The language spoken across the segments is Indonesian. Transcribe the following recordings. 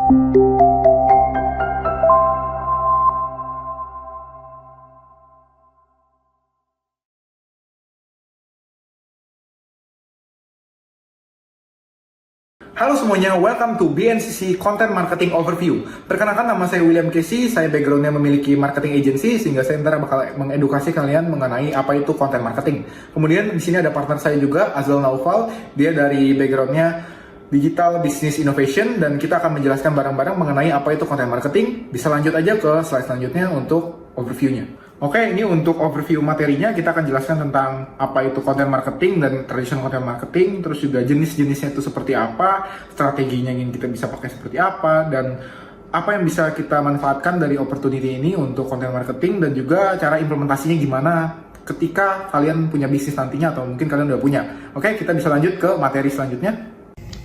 Halo semuanya, welcome to BNCC Content Marketing Overview. Perkenalkan, nama saya William Casey, saya backgroundnya memiliki marketing agency, sehingga saya ntar bakal mengedukasi kalian mengenai apa itu content marketing. Kemudian di sini ada partner saya juga, Azal Naufal, dia dari backgroundnya Digital Business Innovation, dan kita akan menjelaskan bareng-bareng mengenai apa itu content marketing. Bisa lanjut aja ke slide selanjutnya untuk overview-nya. Oke, ini untuk overview materinya kita akan jelaskan tentang apa itu content marketing dan traditional content marketing, terus juga jenis-jenisnya itu seperti apa, strateginya yang kita bisa pakai seperti apa, dan apa yang bisa kita manfaatkan dari opportunity ini untuk content marketing, dan juga cara implementasinya gimana ketika kalian punya bisnis nantinya atau mungkin kalian udah punya. Oke, kita bisa lanjut ke materi selanjutnya.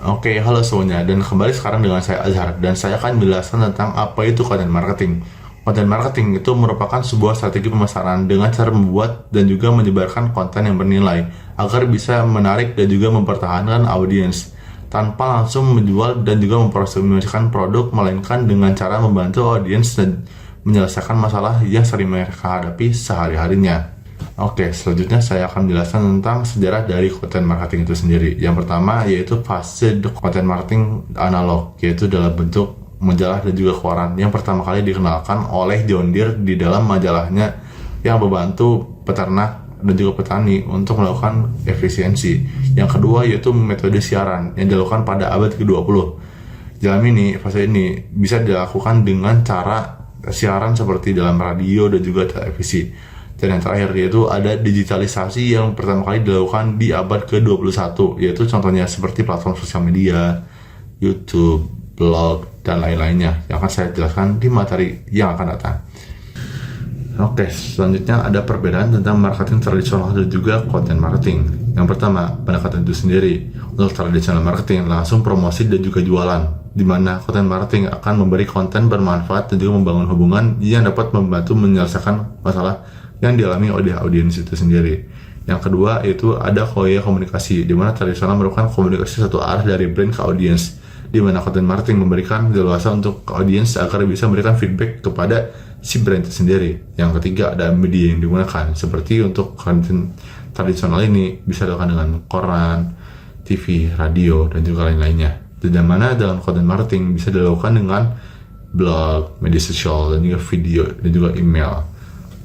Oke, halo semuanya, dan kembali sekarang dengan saya Azhar, dan saya akan menjelaskan tentang apa itu content marketing. Content marketing itu merupakan sebuah strategi pemasaran dengan cara membuat dan juga menyebarkan konten yang bernilai agar bisa menarik dan juga mempertahankan audiens tanpa langsung menjual dan juga mempromosikan produk, melainkan dengan cara membantu audiens dan menyelesaikan masalah yang sering mereka hadapi sehari-harinya. Oke, selanjutnya saya akan menjelaskan tentang sejarah dari content marketing itu sendiri. Yang pertama yaitu fase content marketing analog, yaitu dalam bentuk majalah dan juga koran, yang pertama kali dikenalkan oleh John Deere di dalam majalahnya yang membantu peternak dan juga petani untuk melakukan efisiensi. Yang kedua yaitu metode siaran yang dilakukan pada abad ke-20. Dalam fase ini bisa dilakukan dengan cara siaran seperti dalam radio dan juga televisi. Dan yang terakhir yaitu ada digitalisasi yang pertama kali dilakukan di abad ke-21, yaitu contohnya seperti platform sosial media, YouTube, blog, dan lain-lainnya yang akan saya jelaskan di materi yang akan datang. Oke, selanjutnya ada perbedaan tentang marketing tradisional dan juga content marketing. Yang pertama, pendekatan itu sendiri. Untuk tradisional marketing langsung promosi dan juga jualan, di mana content marketing akan memberi konten bermanfaat dan juga membangun hubungan yang dapat membantu menyelesaikan masalah yang dialami oleh audiens itu sendiri. Yang kedua yaitu ada komunikasi, di mana tradisional merupakan komunikasi satu arah dari brand ke audiens, di mana content marketing memberikan leluasa untuk audiens agar bisa memberikan feedback kepada si brand itu sendiri. Yang ketiga ada media yang digunakan, seperti untuk konten tradisional ini bisa dilakukan dengan koran, TV, radio, dan juga lain-lainnya. Dan mana dalam content marketing bisa dilakukan dengan blog, media sosial, dan juga video, dan juga email.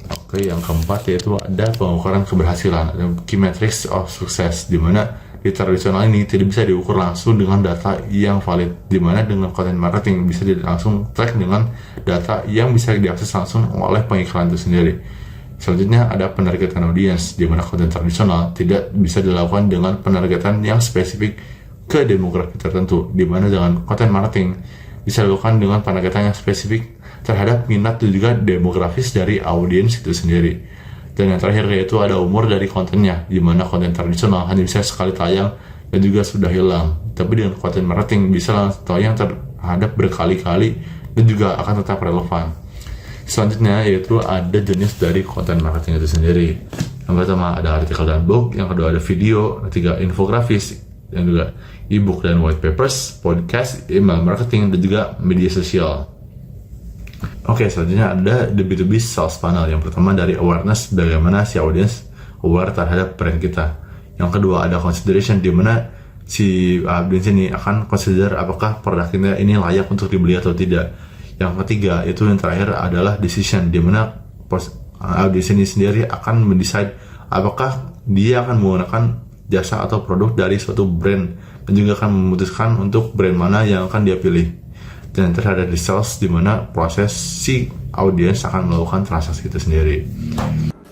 Oke, yang keempat yaitu ada pengukuran keberhasilan, key metrics of success, di mana di tradisional ini tidak bisa diukur langsung dengan data yang valid, di mana dengan content marketing bisa langsung track dengan data yang bisa diakses langsung oleh pengiklan itu sendiri. Selanjutnya ada penargetan audiens, di mana content tradisional tidak bisa dilakukan dengan penargetan yang spesifik ke demografi tertentu, di mana dengan content marketing bisa dilakukan dengan penargetan yang spesifik terhadap minat dan juga demografis dari audiens itu sendiri. Dan yang terakhir yaitu ada umur dari kontennya, di mana konten tradisional hanya bisa sekali tayang dan juga sudah hilang. Tapi dengan konten marketing bisa langsung tayang terhadap berkali-kali dan juga akan tetap relevan. Selanjutnya yaitu ada jenis dari konten marketing itu sendiri. Yang pertama ada artikel dan blog, yang kedua ada video, ketiga infografis, yang juga e-book dan white papers, podcast, email marketing, dan juga media sosial. Oke, selanjutnya ada the B2B sales funnel. Yang pertama dari awareness, bagaimana si audience aware terhadap brand kita. Yang kedua ada consideration, di mana si audience ini akan consider apakah produk kita ini layak untuk dibeli atau tidak. Yang ketiga itu yang terakhir adalah decision, di mana audience ini sendiri akan mendecide apakah dia akan menggunakan jasa atau produk dari suatu brand, dan juga akan memutuskan untuk brand mana yang akan dia pilih. Dan terakhir ada di sales, di mana proses si audiens akan melakukan transaksi itu sendiri.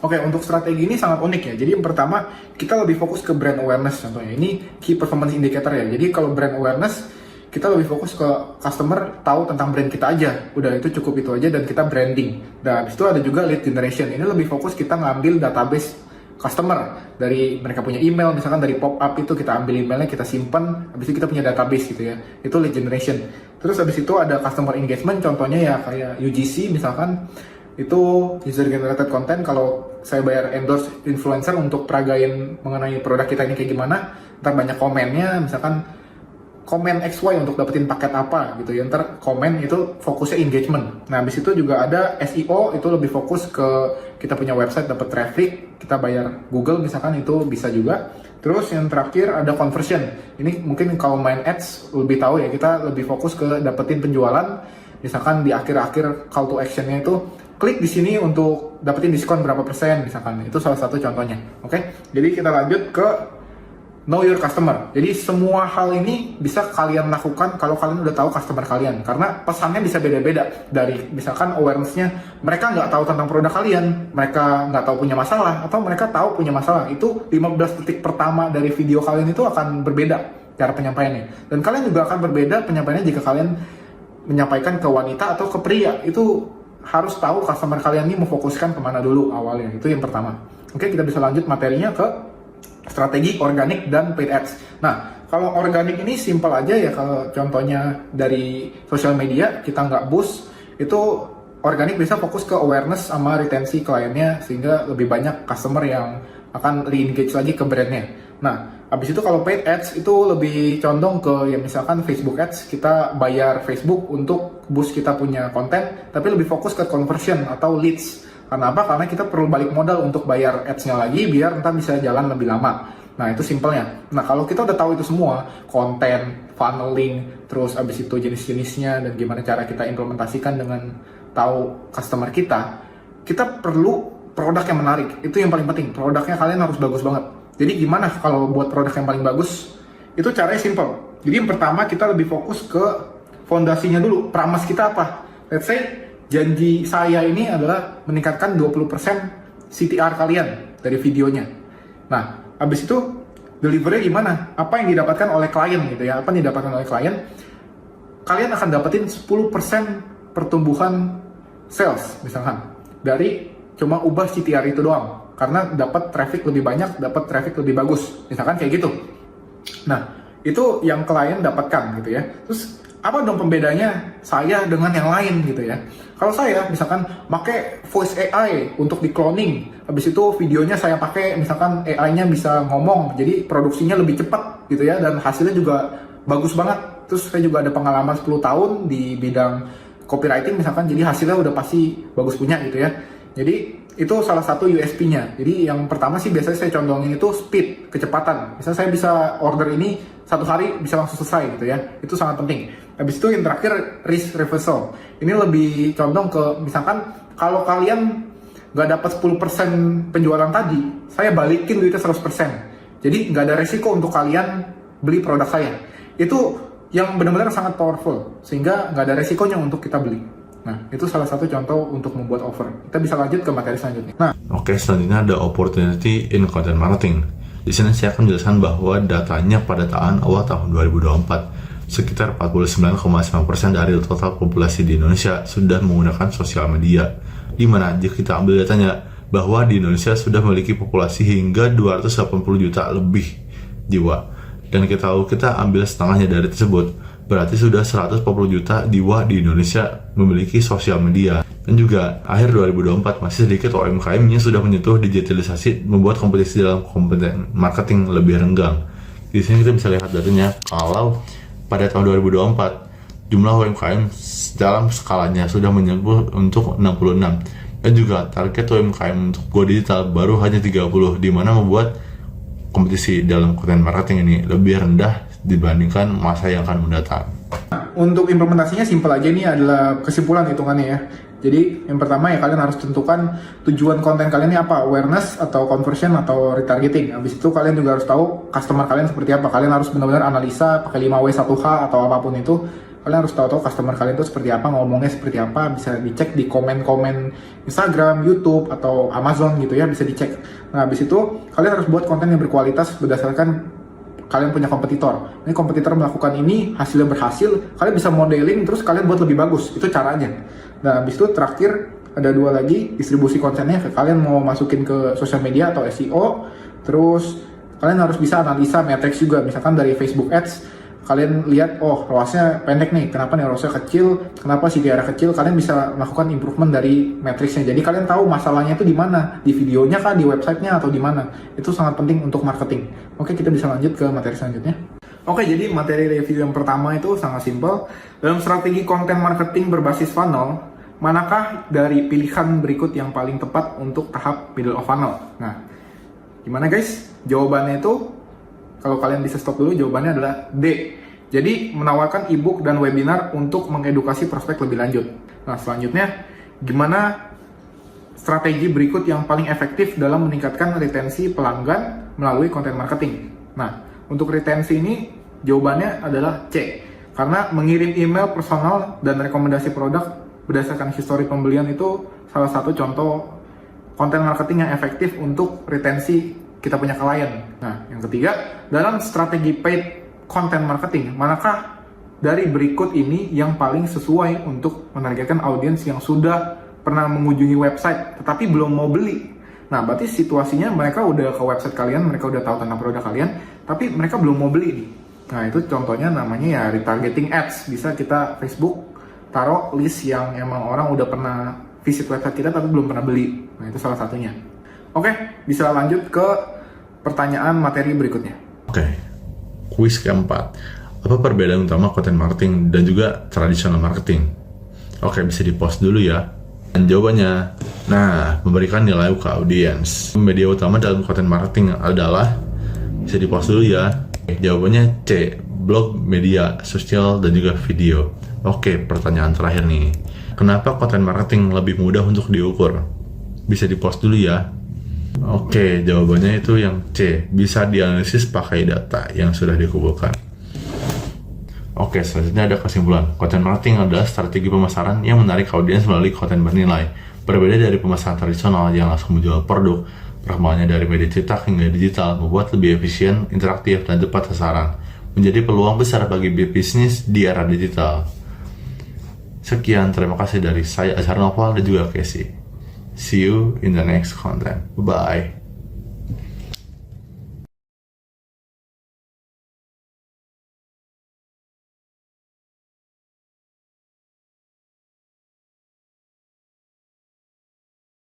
Oke, untuk strategi ini sangat unik ya. Jadi yang pertama, kita lebih fokus ke brand awareness contohnya. Ini key performance indicator ya. Jadi kalau brand awareness, kita lebih fokus ke customer tahu tentang brand kita aja. Udah itu cukup itu aja, dan kita branding. Dan habis itu ada juga lead generation. Ini lebih fokus kita ngambil database customer dari mereka punya email, misalkan dari pop up itu kita ambil emailnya, kita simpan, habis itu kita punya database gitu ya, itu lead generation. Terus habis itu ada customer engagement, contohnya ya kayak UGC misalkan, itu user generated content. Kalau saya bayar endorse influencer untuk peragain mengenai produk kita ini kayak gimana, ntar banyak komennya, misalkan komen XY untuk dapetin paket apa gitu ya. Ntar komen itu fokusnya engagement. Nah, habis itu juga ada SEO, itu lebih fokus ke kita punya website dapat traffic, kita bayar Google misalkan, itu bisa juga. Terus yang terakhir ada conversion. Ini mungkin kalau main ads lebih tahu ya, kita lebih fokus ke dapetin penjualan. Misalkan di akhir-akhir call to actionnya itu klik di sini untuk dapetin diskon berapa persen misalkan. Itu salah satu contohnya. Oke? Jadi kita lanjut ke know your customer. Jadi semua hal ini bisa kalian lakukan kalau kalian udah tahu customer kalian. Karena pesannya bisa beda-beda. Dari misalkan awareness-nya, mereka nggak tahu tentang produk kalian, mereka nggak tahu punya masalah, atau mereka tahu punya masalah. Itu 15 detik pertama dari video kalian itu akan berbeda cara penyampaiannya. Dan kalian juga akan berbeda penyampaiannya jika kalian menyampaikan ke wanita atau ke pria. Itu harus tahu customer kalian ini memfokuskan kemana dulu awalnya. Itu yang pertama. Oke, kita bisa lanjut materinya ke strategi organik dan paid ads. Nah, kalau organik ini simpel aja ya. Kalau contohnya dari sosial media, kita nggak boost, itu organik bisa fokus ke awareness sama retensi kliennya, sehingga lebih banyak customer yang akan re-engage lagi ke brandnya. Nah, habis itu kalau paid ads itu lebih condong ke ya misalkan Facebook ads, kita bayar Facebook untuk boost kita punya konten, tapi lebih fokus ke conversion atau leads. Karena apa? Karena kita perlu balik modal untuk bayar ads-nya lagi biar ntar bisa jalan lebih lama. Nah, itu simpelnya. Nah, kalau kita udah tahu itu semua, konten, funneling, terus abis itu jenis-jenisnya dan gimana cara kita implementasikan dengan tahu customer kita perlu produk yang menarik. Itu yang paling penting. Produknya kalian harus bagus banget. Jadi gimana kalau buat produk yang paling bagus? Itu caranya simple. Jadi yang pertama kita lebih fokus ke fondasinya dulu. Promise kita apa? Let's say janji saya ini adalah meningkatkan 20% CTR kalian dari videonya. Nah, habis itu delivery gimana? Apa yang didapatkan oleh klien gitu ya? Apa yang didapatkan oleh klien? Kalian akan dapetin 10% pertumbuhan sales misalkan dari cuma ubah CTR itu doang. Karena dapat traffic lebih banyak, dapat traffic lebih bagus. Misalkan kayak gitu. Nah, itu yang klien dapatkan gitu ya. Terus apa dong pembedanya saya dengan yang lain gitu ya? Kalau saya misalkan pakai voice AI untuk di cloning, habis itu videonya saya pakai misalkan AI-nya bisa ngomong, jadi produksinya lebih cepat gitu ya, dan hasilnya juga bagus banget. Terus saya juga ada pengalaman 10 tahun di bidang copywriting misalkan, jadi hasilnya udah pasti bagus punya gitu ya. Jadi itu salah satu USP-nya. Jadi yang pertama sih biasanya saya condongin itu speed, kecepatan. Misalnya saya bisa order ini 1 hari bisa langsung selesai gitu ya. Itu sangat penting. Habis itu yang terakhir risk reversal. Ini lebih condong ke misalkan kalau kalian nggak dapat 10% penjualan tadi, saya balikin duitnya 100%. Jadi nggak ada resiko untuk kalian beli produk saya. Itu yang benar-benar sangat powerful, sehingga nggak ada resikonya untuk kita beli. Nah, itu salah satu contoh untuk membuat offer. Kita bisa lanjut ke materi selanjutnya. Nah, Oke, selanjutnya ada opportunity in content marketing. Di sini saya akan menjelaskan bahwa datanya pada awal tahun 2024, sekitar 49,9% dari total populasi di Indonesia sudah menggunakan sosial media. Di mana jika kita ambil datanya, bahwa di Indonesia sudah memiliki populasi hingga 280 juta lebih jiwa. Dan kita ambil setengahnya dari tersebut, berarti sudah 140 juta jiwa di Indonesia memiliki sosial media. Dan juga akhir 2024 masih sedikit UMKM yang sudah menyentuh digitalisasi, membuat kompetisi dalam konten marketing lebih renggang. Di sini kita bisa lihat datanya kalau pada tahun 2024 jumlah UMKM dalam skalanya sudah menyentuh untuk 66, dan juga target UMKM untuk go digital baru hanya 30, di mana membuat kompetisi dalam konten marketing ini lebih rendah dibandingkan masa yang akan mendatang. untuk implementasinya simpel aja, ini adalah kesimpulan hitungannya ya. Jadi yang pertama ya kalian harus tentukan tujuan konten kalian ini apa, awareness atau conversion atau retargeting. Habis itu kalian juga harus tahu customer kalian seperti apa. Kalian harus benar-benar analisa pakai 5W1H atau apapun itu. Kalian harus tahu customer kalian itu seperti apa, ngomongnya seperti apa, bisa dicek di komen-komen Instagram, YouTube atau Amazon gitu ya, bisa dicek. Nah, habis itu kalian harus buat konten yang berkualitas berdasarkan kalian punya kompetitor. Ini kompetitor melakukan ini, hasilnya berhasil, kalian bisa modeling terus kalian buat lebih bagus. Itu caranya. Nah, habis itu terakhir ada 2 lagi, distribusi kontennya. Kalian mau masukin ke sosial media atau SEO, terus kalian harus bisa analisa matrix juga. Misalkan dari Facebook Ads, kalian lihat, oh ROAS-nya pendek nih, kenapa nih ROAS-nya kecil, kenapa CTR kecil, kalian bisa melakukan improvement dari matriksnya. Jadi kalian tahu masalahnya itu di mana, di videonya kah, di websitenya, atau di mana. Itu sangat penting untuk marketing. Oke, kita bisa lanjut ke materi selanjutnya. Oke, jadi materi review yang pertama itu sangat simpel. Dalam strategi konten marketing berbasis funnel, manakah dari pilihan berikut yang paling tepat untuk tahap middle of funnel? Nah, gimana guys? Jawabannya itu, kalau kalian bisa stop dulu, jawabannya adalah D. Jadi, menawarkan ebook dan webinar untuk mengedukasi prospek lebih lanjut. Nah, selanjutnya, gimana strategi berikut yang paling efektif dalam meningkatkan retensi pelanggan melalui konten marketing? Nah, untuk retensi ini jawabannya adalah C. Karena mengirim email personal dan rekomendasi produk berdasarkan histori pembelian itu salah satu contoh konten marketing yang efektif untuk retensi kita punya klien. Nah, yang ketiga, dalam strategi paid content marketing, manakah dari berikut ini yang paling sesuai untuk menargetkan audiens yang sudah pernah mengunjungi website tetapi belum mau beli? Nah, berarti situasinya mereka udah ke website kalian, mereka udah tahu tentang produk kalian, tapi mereka belum mau beli nih. Nah, itu contohnya namanya ya retargeting ads. Bisa kita Facebook taruh list yang emang orang udah pernah visit website kita tapi belum pernah beli. Nah, itu salah satunya. Oke, bisa lanjut ke pertanyaan materi berikutnya. Oke, kuis keempat. Apa perbedaan utama konten marketing dan juga tradisional marketing? Oke, bisa di-post dulu ya. Dan jawabannya, nah, memberikan nilai ke audiens. Media utama dalam konten marketing adalah, bisa di-post dulu ya. Jawabannya C, blog, media, sosial, dan juga video. Oke, pertanyaan terakhir nih. Kenapa konten marketing lebih mudah untuk diukur? Bisa di-post dulu ya. Oke, jawabannya itu yang C, bisa dianalisis pakai data yang sudah dikumpulkan. Oke, selanjutnya ada kesimpulan. Konten marketing adalah strategi pemasaran yang menarik audiens melalui konten bernilai. Berbeda dari pemasaran tradisional yang langsung menjual produk, perkembangannya dari media cetak hingga digital membuat lebih efisien, interaktif, dan tepat sasaran. Menjadi peluang besar bagi bisnis di era digital. Sekian, terima kasih dari saya Azhar Noval dan juga Casey. See you in the next content. Bye.